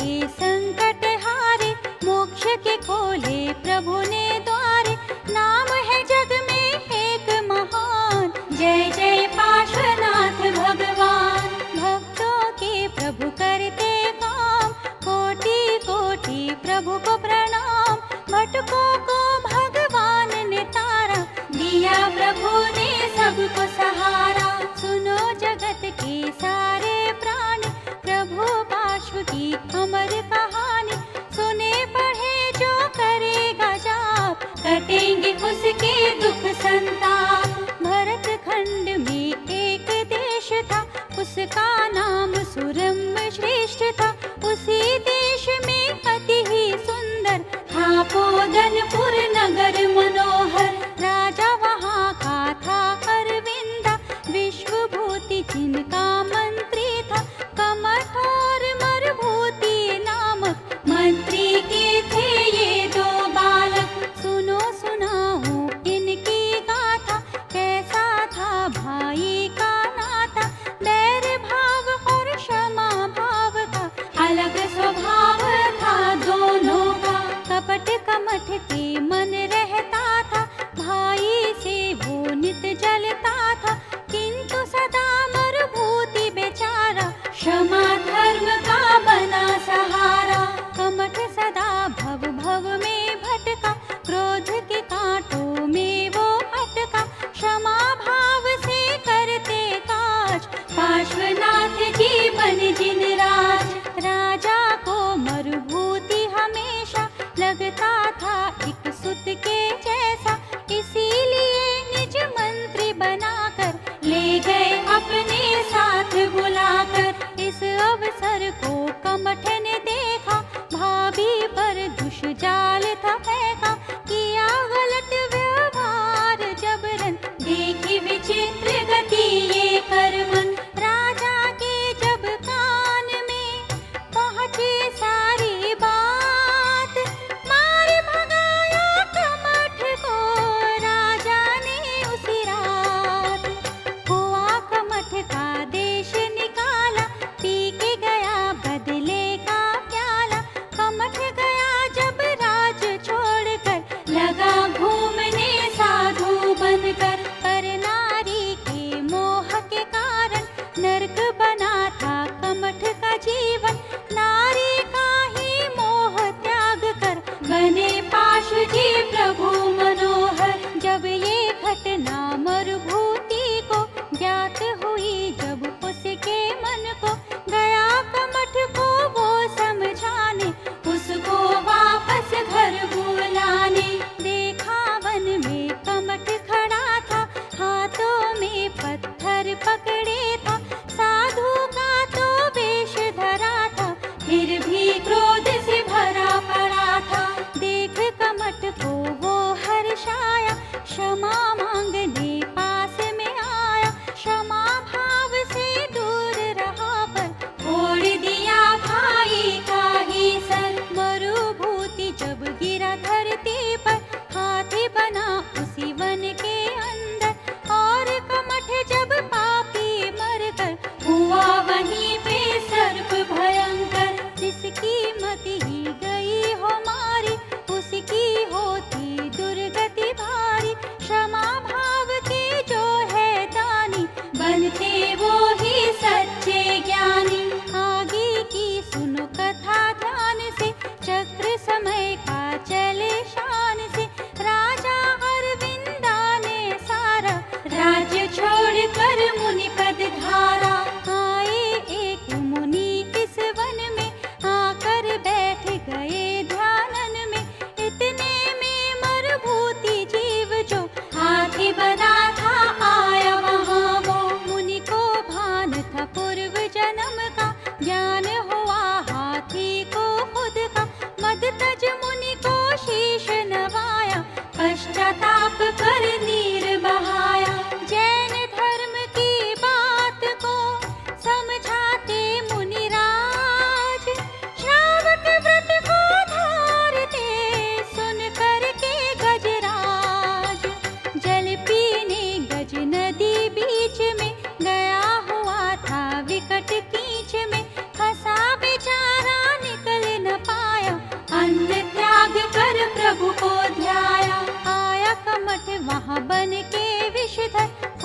के संकट हारे, मोक्ष के खोले प्रभु ने द्वारे। नाम है जग में एक महान, जय जय पार्श्वनाथ भगवान। भक्तों के प्रभु करते काम, कोटि कोटि प्रभु को प्रणाम। भटकों को भगवान ने तारा, दिया प्रभु ने सबको सहारा। सुनो जगत के सारे प्राणी, प्रभु पार्श्व की अमर कहानी। सुने पढ़े जो करेगा जाप, कटेंगे उसके दुख संताप। भरत खंड में एक देश था, उसका नाम सुरम्य श्रेष्ठ था। उसी देश में अति ही सुंदर था पोदनपुर नगर मनोहर। राजा वहाँ का था अरविंदा, विश्वभूति जिनका मंत्री था। कमठोर मरभूति नामक मंत्री के थे ये दो बालक। सुनो सुनाऊं इनकी गाथा, कैसा था भाई का नाता। बैर भाव और क्षमा भाव का अलग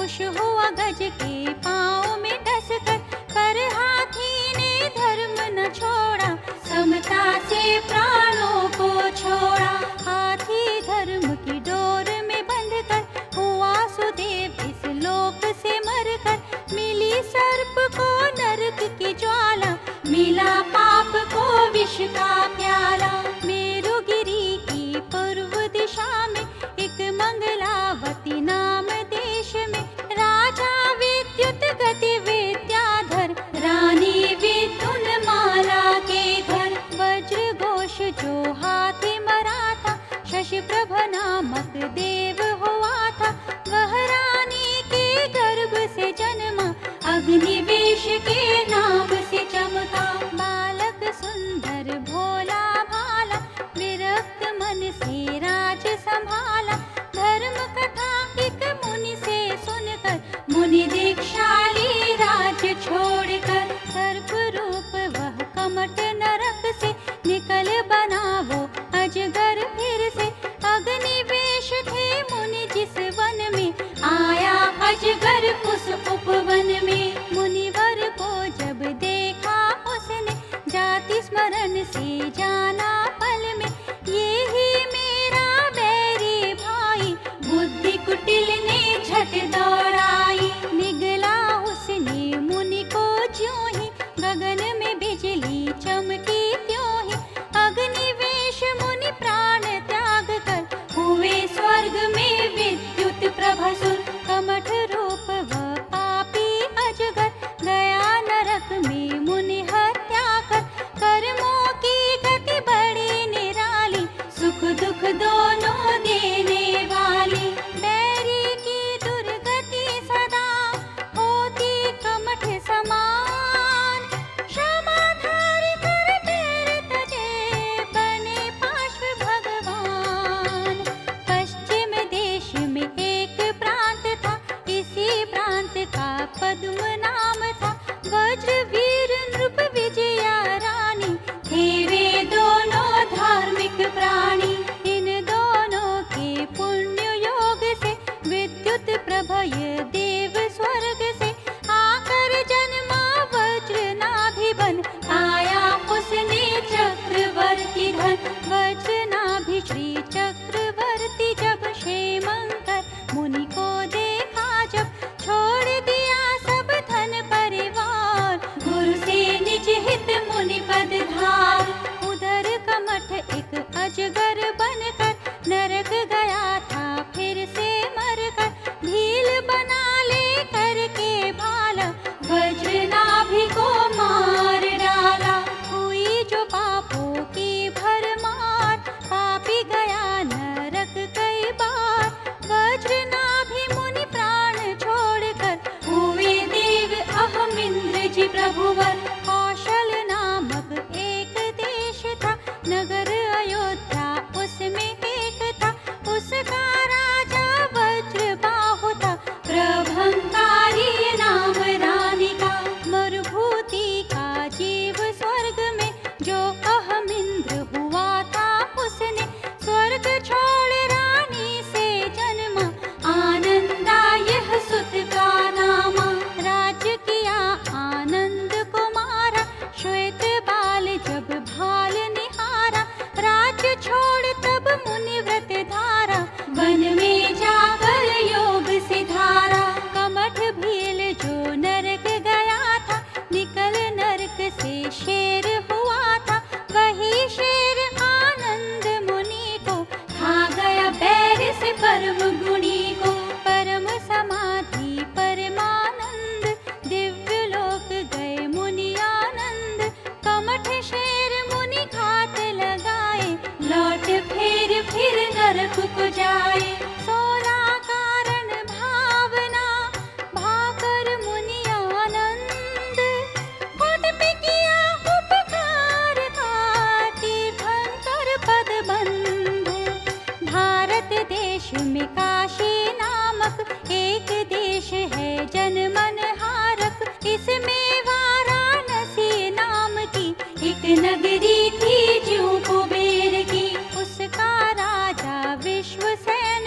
खुश हुआ गज के पाँव में डस कर, पर हाथी ने धर्म न छोड़ा, समता से प्राणों को छोड़ा। हाथी धर्म की डोर में बंध कर हुआ सुदेव इस लोक से मर कर, मिली सर्प को नरक की ज्वाला, मिला पाप को विष का प्याला। मेरुगिरी की पूर्व दिशा में एक मंगलावती नाम देश में, राजा विद्युत गति विद्याधर, रानी विद्युन माला के घर। वज्र घोष जो हाथी मरा था, शशि प्रभ नामक देव हुआ था, वह रानी के गर्भ से जन्मा, अग्निवेश के नाम से चमका। बालक सुंदर भोला भाला, विरक्त मन से राज संभाला, धर्म कथा एक मुनि से सुनकर, मुनि दीक्षा ली राज छोड़कर। सर्प रूप वह कमट नरक से, निकल बना वो अजगर फिर से, अग्निवेश थे मुनि जिस वन में, आया अजगर उस उपवन में। मुनिवर को जब देखा उसने, जाति स्मरण से जाना पल में, ये ही मेरा बैरी भाई, बुद्धि कुटिल ने झट दौड़ाई। निगला उसने मुनि को ज्यों ही, गगन में बिजली चमकी त्यों ही, अग्निवेश मुनि प्राण त्याग कर, हुए स्वर्ग में विद्युत प्रभसुर। कमठ रूप वह पापी अजगर, गया नरक में मुनि हत्या कर, कर्मों की गति बड़ी निराली, सुख दुख दोनों देने वाली। बैरी की दुर्गति सदा होती कमठ समान, क्षमाधारी कर पैर तजे, बने पार्श्व भगवान। पश्चिम देश में एक प्रांत था, इसी प्रांत का पद्म नाम था, वज्र वीर नृप विजया रानी, थे वे दोनों धार्मिक प्राणी। इन दोनों के पुण्य योग से, विद्युत प्रभय देव स्वर्ग से, आकर जन्मा वज्र नाभि बन, आया उसने चक्रवर्ती धन। वज्र नाभि श्री चक्रवर्ती जब क्षेमंकर, मुनि को देखा जब, छोड़ दिया सब धन परिवार, गुरु से निज हित मुनि पद धार। उधर कमठ एक अजगर बनकर, नरक गया था फिर से मरकर, भील बना ले करके भाला, वज्र नाभि को मार डाला। हुई जो पापों की भरमार, पापी गया नरक कई बार, वज्र नाभि मुनि प्राण छोड़कर, हुए देव अहमिंद्र जी प्रभुवर। कौशल नामक एक देश था, नगर अयोध्या उसमें एक था, उसका राजा वज्र बाहु था, प्रभंकारी नाम रानी का। मरुभूति का जीव स्वर्ग में, जो अहमिंद्र हुआ था उसने, स्वर्ग छोड़ रानी से जन्मा, आनंदा यह सुत का नामा। राज्य किया आनंद कुमारा, श्वेत बाल जब भाल निहारा, राज्य छोड़ तब मुनि व्रत धारा, वन में जाकर योग सिधारा। कमठ भील जो नरक गया था, निकल नरक से शेर हुआ था, वही शेर आनंद मुनि को, खा गया बैर से परम गुणी को। परम समाधि परमानंद, दिव्य लोक गए मुनि आनंद, कमठ शेर मुनि घात लगाए, लौट फिर नरक को जाए। 16 कारण भावना, भाकर मुनि आनंद, खुद पे किया उपकार का, तीर्थंकर पद बंद। भारत देश में काशी नामक एक देश है जनमन हारक, इसमें वाराणसी नाम की एक नगरी थी ज्यों कुबेर की। उसका राजा विश्वसेन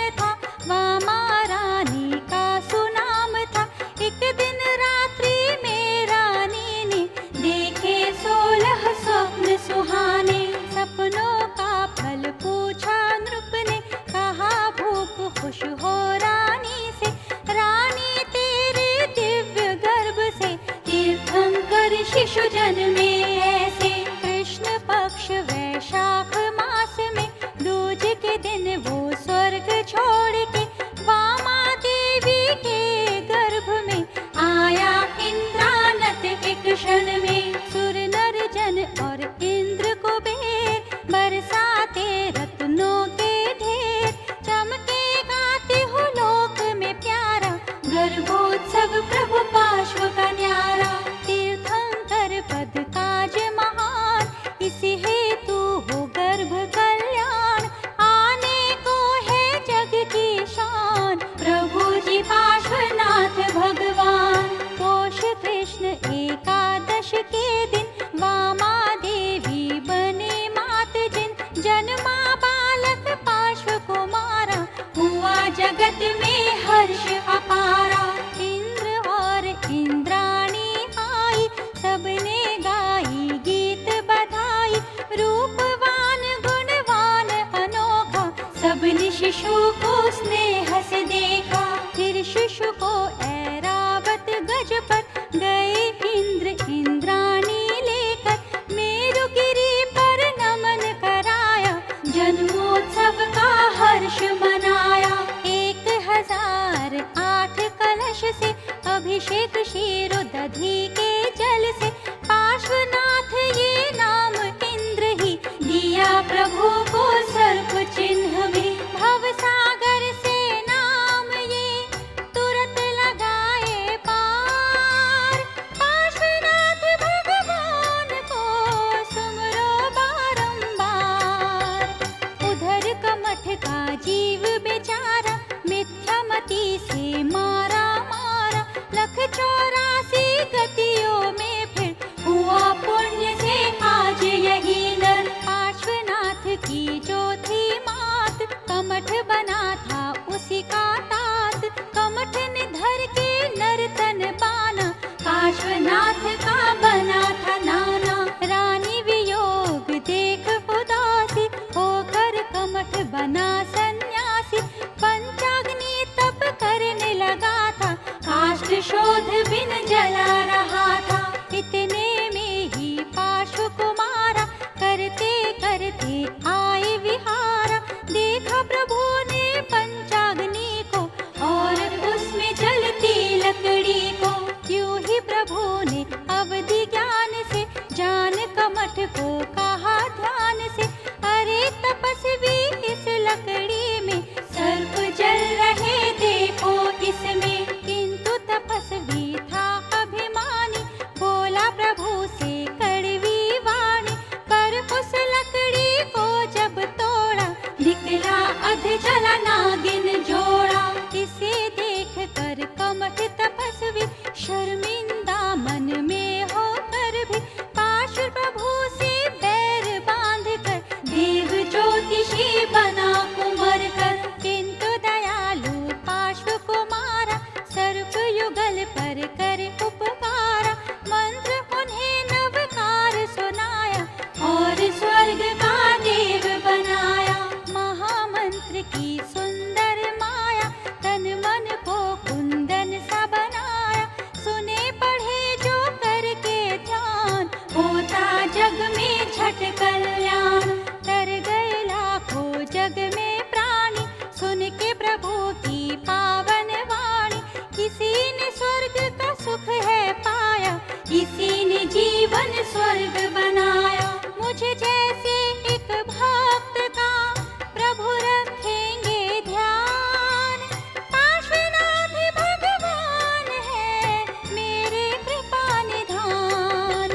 जगत में हर्ष अपारा। इंद्र और इंद्राणी आई, सबने गाई गीत बधाई। रूपवान गुणवान अनोखा, सबने शिशु को स्नेह से देखा। फिर शिशु को ऐरावत गज पर गए इंद्र इंद्राणी लेकर। मेरुगिरी पर नमन कराया, जन्मोत्सव का हर्ष मनाया। 1008 कलश से अभिषेक क्षीर दधि के जल से। पार्श्वनाथ ये नाम इंद्र ही, दिया प्रभु को सर्प चिन्ह भी। भव सागर से नाम ये तुरंत लगाए पार। पार्श्वनाथ भगवान को सुमरो बारंबार। उधर कमठ का जीव बेचारा, मिथ्यामति से मारा मारा। 184 गतियों में फिर हुआ पुण्य से आज यही नर। पार्श्वनाथ की जो थी मात, कमठ बना था उसी का तात। कमठ ने धर के नर्तन बाना, पार्श्वनाथ का बना था नाना। रानी वियोग देख उदासी, होकर कमठ बना सन्यासी। पंचाग्नि तप करने लगा था, काष्ठ शोध बिन जला रहा था। इतने में ही पार्श्व कुमारा, करते करते आए विहारा। देखा प्रभु ने पंचाग्नि को, और उसमें जलती लकड़ी को। क्यों ही प्रभु ने अवधि ज्ञान से, जान कमठ को कहा ध्यान से। अरे तपस्वी इस लकड़ी में, सर्प जल रहे देखो इसमें। किंतु तपस्वी था अभिमानी, बोला प्रभु से कड़वी वाणी। पर उस लकड़ी को जब तोड़ा, निकला अध जला नागिन जोड़ा। इसे देख कर कमठ तपस्वी, शर्मिंदा मन में होकर भी। पार्श्व प्रभु से बैर बांध कर, देव ज्योतिषी बना कुंवर कर। किंतु दयालु पार्श्व कुमारा, सर्प युगल पर कर उपकारा। मंत्र उन्हें नवकार सुनाया, और स्वर्ग का देव बनाया। महामंत्र की सुंदर माया, तन मन को कुंदन सा बनाया। सुने पढ़े जो करके ध्यान, होता जग में झट कल्याण। डर गए लाखों जग में प्राणी, सुन के प्रभु की पावन वाणी। किसी ने स्वर्ग का सुख है पाया, किसी ने जीवन स्वर्ग बनाया। मुझे जैसे एक भक्त का प्रभु रखेंगे ध्यान। पार्श्वनाथ भगवान है मेरे कृपा निधान।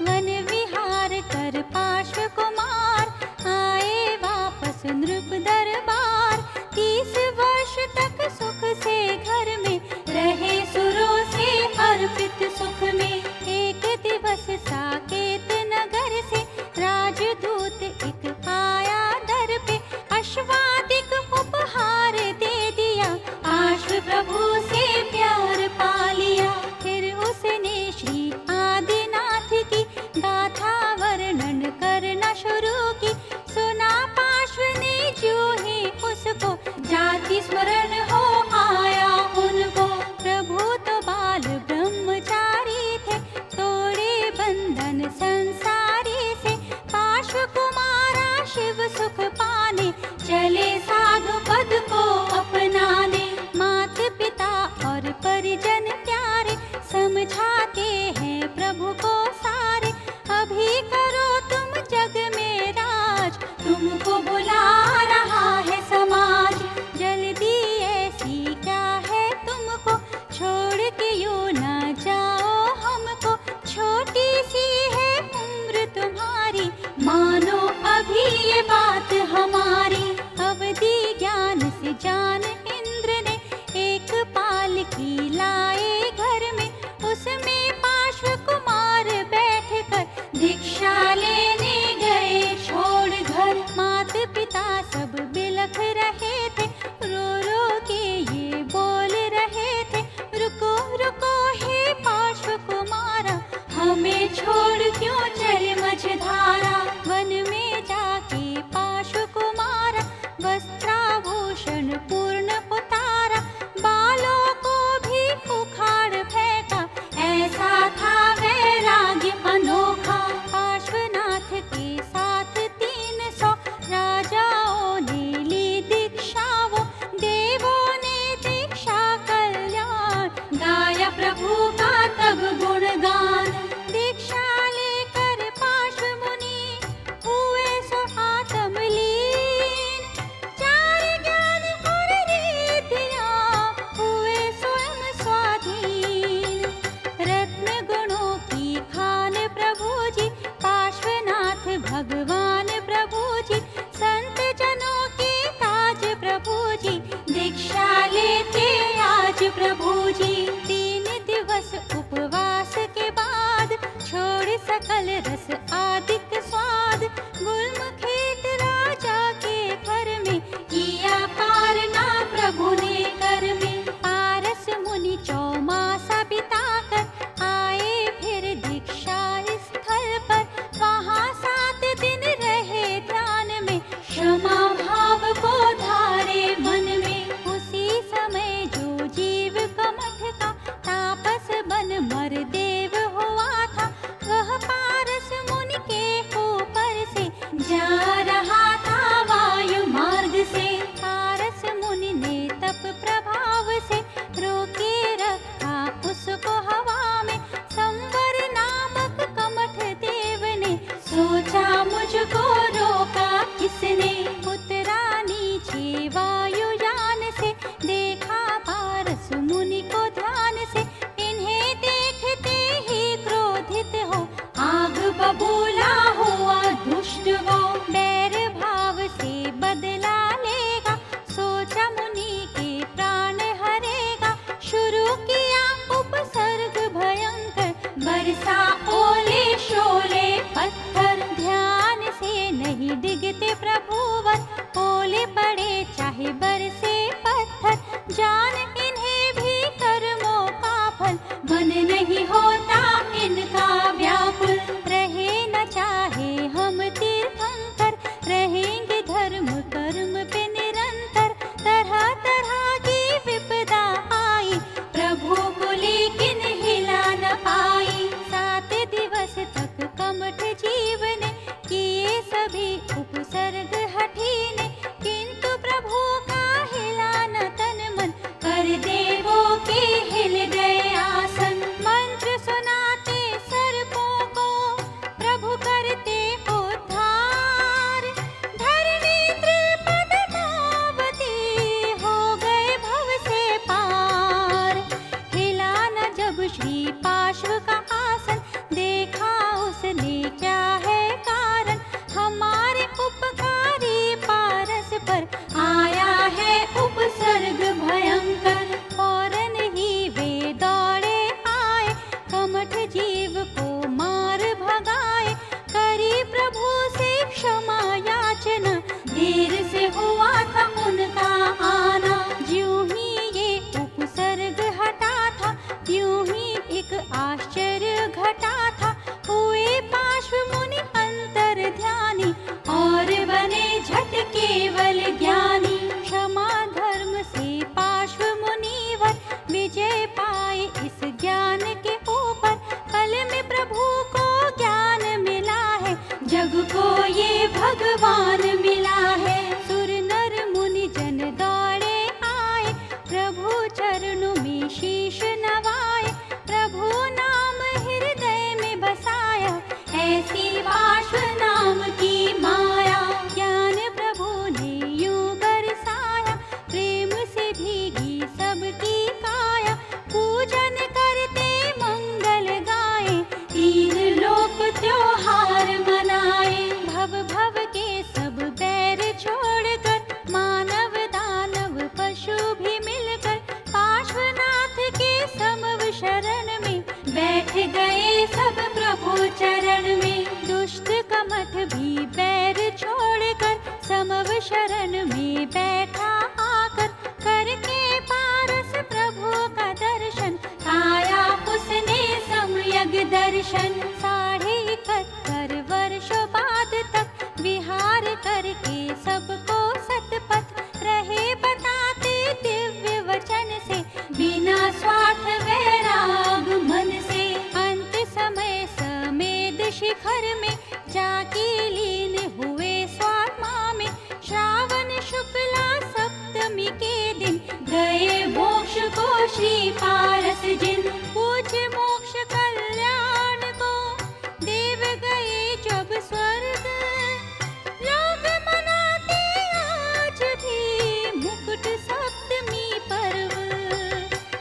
वन विहार कर पार्श्व कुमार, आए वापस नृप दरबार। 30 वर्ष तक सुख से घर में, रहे सुरों से अर्पित सुख में। एक दिवस साकेत नगर से, राजदूत एक आया दर पे। अश्वादिक उपहार दे दिया, पार्श्व प्रभु से प्यार पा लिया। फिर उसने श्री आदिनाथ की गाथा वर्णन करना शुरू की। सुना पार्श्व ने जो ही उसको, जाति स्मरण हो आया उनको। प्रभु तो बाल ब्रह्मचारी थे, तोड़े बंधन संसारी से। पार्श्व कुमारा शिव सुख पाने, चले साधु पद को अपनाने। मात पिता और परिजन प्यारे, समझाते हैं प्रभु को सारे। अभी करो तुम जग में राज, तुमको बुला रहा है समाज। जल्दी ऐसी क्या है तुमको, छोड़ के यूं न जाओ हमको। छोटी सी है उम्र तुम्हारी, मानो अभी ये बात हमारी। अवधि ज्ञान से जान इंद्र ने, एक पालकी लाए घर में। उसमें पार्श्व कुमार बैठ कर, दीक्षा लेने गए छोड़ घर। मात पिता सब बिलख रहे थे, रो रो के मुझको रोका किसने। उतरा नीचे वायुयान से, देखा पारस मुनि को ध्यान से, इन्हें देखते ही क्रोधित हो, आग बबूला हुआ दुष्ट वो। बैर भाव से बदला लेगा, सोचा मुनि के प्राण हरेगा। शुरू किया उपसर्ग भयंकर, बरसा ओले शोले पत्थर। ध्यान से नहीं डिगते प्रभुवर, ओले पड़े चाहे बरसे पत्थर। जान इन्हें भी कर्मों का फल, मन नहीं होता इनका व्याकुल। रहे न चाहे हम तीर्थंकर, रहेंगे धर्म कर्म पे निरंतर। तरह तरह की विपदा आई, प्रभु को लेकिन हिला न पाई। 7 दिवस तक कमठ जीवने, किए सभी उपसर्ग हठीने। किंतु प्रभु का हिला न तन मन, कर देवों के हिल गए आसन। मंत्र सुनाते सर्पों को, प्रभु करते उद्धार। धरणी त्रिपद पावती, हो गए भव से पार। हिला न जब श्री पार्श्व का आसन, देखा उसने क्या है कारण। हमारे उपकारी पारस पर आया है उपसर्ग भयंकर। फौरन ही वे दौड़े आए, कमठ जीव को मार भगाए। करी प्रभु से क्षमा याचना, देर से हुआ था उनका आना। ज्यों ही ये उपसर्ग हटा था, त्यों ही एक आश्चर्य घटा था। हुए पार्श्व मुनि अंतर ध्यानी, और बने झट केवल ज्ञानी। क्षमा धर्म से पार्श्व मुनिवर, विजय पाए इस ज्ञान के ऊपर। पल में प्रभु को ज्ञान मिला है, जग को ये भगवान मिला है। सुर नर मुनि जन दौड़े आए, प्रभु चरणों में शीश नवाए। प्रभु नाम हृदय में बसाया, ऐसी पार्श्व नाम की माया। ज्ञान प्रभु ने यूं बरसाया, प्रेम से भीगी सबकी काया। पूजन करते मंगल गाए, 3 लोक त्योहार मनाए। भव भव के सब बैर छोड़कर, मानव दानव पशु भी मिलकर, पार्श्वनाथ के समव शरण में, बैठ गए सब प्रभु चरण में। दुष्ट कमठ भी बैर छोड़कर, समव शरण में बैठा आकर। करके पारस प्रभु का दर्शन, पाया उसने सम्यक दर्शन। 71.5 वर्षों बाद तक विहार करके सबको सतपथ, रहे बताते दिव्य वचन से, बिना स्वार्थ वैराग मन से। अंत समय समेध शिखर में, जाके लीन हुए स्वात्मा में। श्रावण शुक्ला सप्तमी के दिन, गए मोक्ष को श्री पारस जिन। पूछे मोक्ष कल्याण को, देव गए जब स्वर्ग। लोग मनाते आज भी मुकुट सप्तमी पर्व।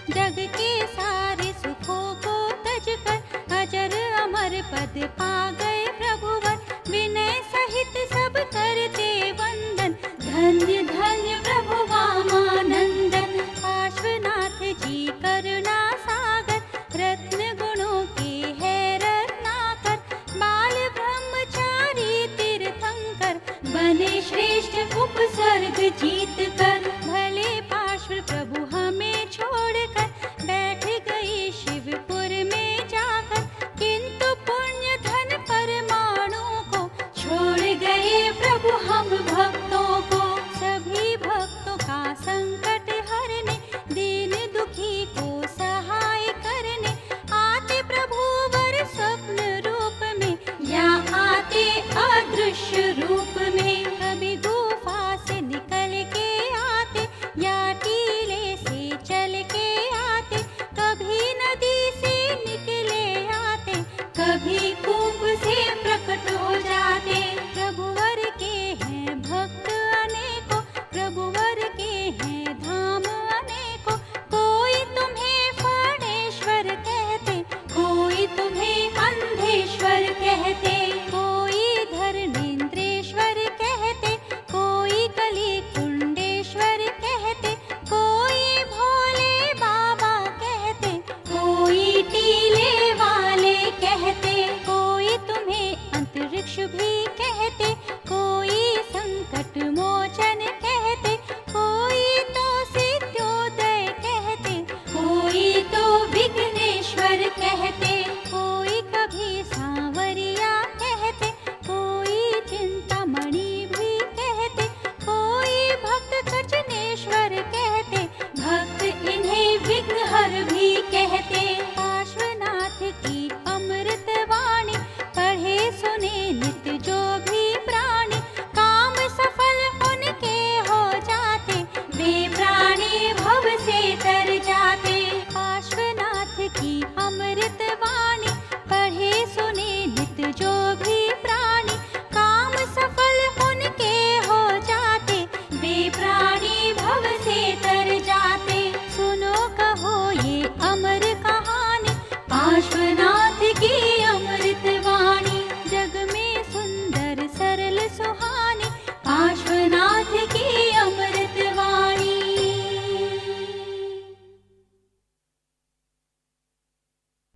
जग के सारे सुखों को तज कर, अजर अमर पद पा गए प्रभुवर। विनय सहित सब करते वंदन, धन्य धन्य प्रभु वामानंदन। पार्श्वनाथ जी करुणा सागर, रत्न गुणों के है रत्नाकर। बाल ब्रह्मचारी तीर्थंकर, बने श्रेष्ठ उपसर्ग जीत कर। भले पार्श्व प्रभु हमें छोड़कर, बैठ गए शिवपुर में जाकर। किंतु पुण्य धन परमाणु को, छोड़ गए प्रभु हम भक्तों को। सभी भक्तों का संकट हरने, दीन दुखी को सहाय करने। आते प्रभु वर स्वप्न रूप में, या आते अदृश्य रूप में। कभी गुफा से निकल के आते, कहते